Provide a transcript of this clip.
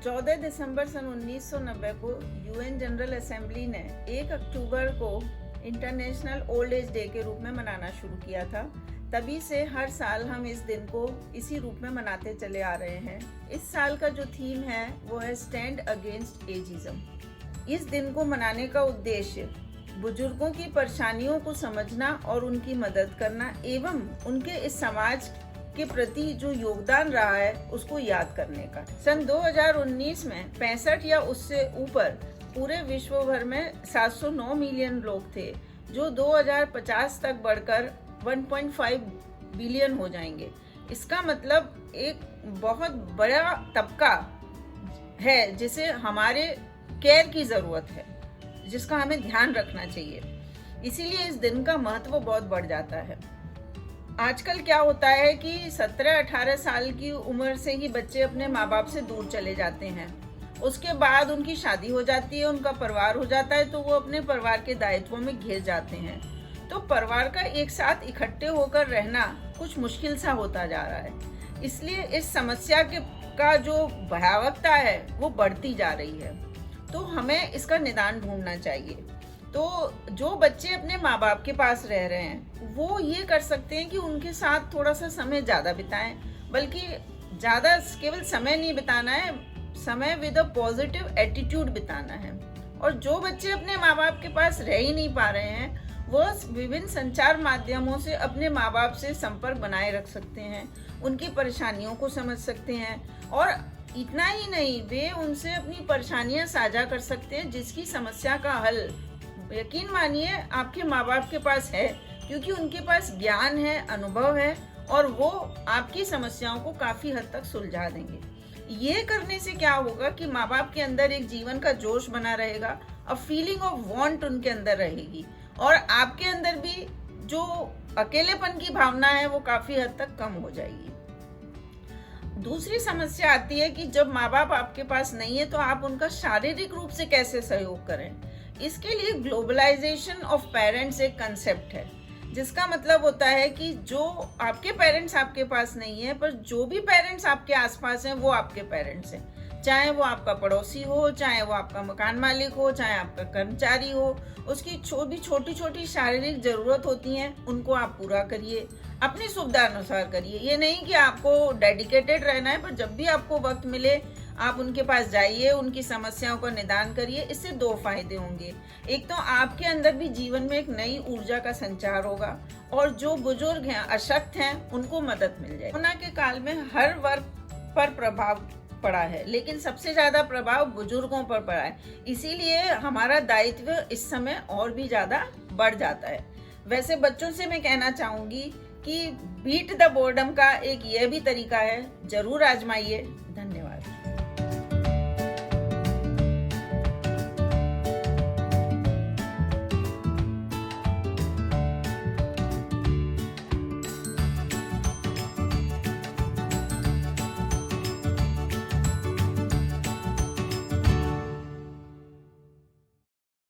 14 दिसंबर सन 1990 को UN general assembly ने 1 अक्टूबर को इंटरनेशनल ओल्ड एज डे के रूप में मनाना शुरू किया था। तभी से हर साल हम इस दिन को इसी रूप में मनाते चले आ रहे हैं। इस साल का जो थीम है वो है स्टैंड अगेंस्ट एजिज्म। इस दिन को मनाने का उद्देश्य बुजुर्गों की परेशानियों को समझना और उनकी मदद करना एवं उनके इस समाज के प्रति जो योगदान रहा है उसको याद करने का। सन 2019 में 65 या उससे ऊपर पूरे विश्व भर में 709 मिलियन लोग थे, जो 2050 तक बढ़कर 1.5 बिलियन हो जाएंगे। इसका मतलब एक बहुत बड़ा तबका है जिसे हमारे केयर की जरूरत है, जिसका हमें ध्यान रखना चाहिए। इसीलिए इस दिन का महत्व बहुत बढ़ जाता है। आजकल क्या होता है कि 17-18 साल की उम्र से ही बच्चे अपने माँ बाप से दूर चले जाते हैं। उसके बाद उनकी शादी हो जाती है, उनका परिवार हो जाता है, तो वो अपने परिवार के दायित्वों में घिर जाते हैं। तो परिवार का एक साथ इकट्ठे होकर रहना कुछ मुश्किल सा होता जा रहा है। इसलिए इस समस्या का जो भयावहता है वो बढ़ती जा रही है। तो हमें इसका निदान ढूंढना चाहिए। तो जो बच्चे अपने माँ बाप के पास रह रहे हैं वो ये कर सकते हैं कि उनके साथ थोड़ा सा समय ज़्यादा बिताएं, बल्कि ज़्यादा केवल समय नहीं बिताना है, समय विद अ पॉजिटिव एटीट्यूड बिताना है। और जो बच्चे अपने माँ बाप के पास रह ही नहीं पा रहे हैं वो विभिन्न संचार माध्यमों से अपने माँ बाप से संपर्क बनाए रख सकते हैं, उनकी परेशानियों को समझ सकते हैं और इतना ही नहीं, वे उनसे अपनी परेशानियां साझा कर सकते हैं, जिसकी समस्या का हल यकीन मानिए आपके माँ बाप के पास है, क्योंकि उनके पास ज्ञान है, अनुभव है और वो आपकी समस्याओं को काफी हद तक सुलझा देंगे। ये करने से क्या होगा कि माँ बाप के अंदर एक जीवन का जोश बना रहेगा, अ फीलिंग ऑफ वांट उनके अंदर रहेगी और आपके अंदर भी जो अकेलेपन की भावना है वो काफी हद तक कम हो जाएगी। दूसरी समस्या आती है कि जब माँ बाप आपके पास नहीं है तो आप उनका शारीरिक रूप से कैसे सहयोग करें। इसके लिए ग्लोबलाइजेशन ऑफ पेरेंट्स एक कंसेप्ट है, जिसका मतलब होता है कि जो आपके पेरेंट्स आपके पास नहीं है, पर जो भी पेरेंट्स आपके आसपास हैं वो आपके पेरेंट्स हैं। चाहे वो आपका पड़ोसी हो, चाहे वो आपका मकान मालिक हो, चाहे आपका कर्मचारी हो, उसकी छोटी छोटी शारीरिक जरूरत होती हैं, उनको आप पूरा करिए, अपनी सुविधा अनुसार करिए। ये नहीं कि आपको डेडिकेटेड रहना है, पर जब भी आपको वक्त मिले आप उनके पास जाइए, उनकी समस्याओं का निदान करिए। इससे 2 फायदे होंगे। एक तो आपके अंदर भी जीवन में एक नई ऊर्जा का संचार होगा और जो बुजुर्ग हैं, अशक्त हैं, उनको मदद मिल जाए। कोरोना के काल में हर वर्ग पर प्रभाव पड़ा है, लेकिन सबसे ज्यादा प्रभाव बुजुर्गों पर पड़ा है। इसीलिए हमारा दायित्व इस समय और भी ज्यादा बढ़ जाता है। वैसे बच्चों से मैं कहना चाहूंगी कि बीट द बोर्डम का एक यह भी तरीका है, जरूर आजमाइए। धन्यवाद।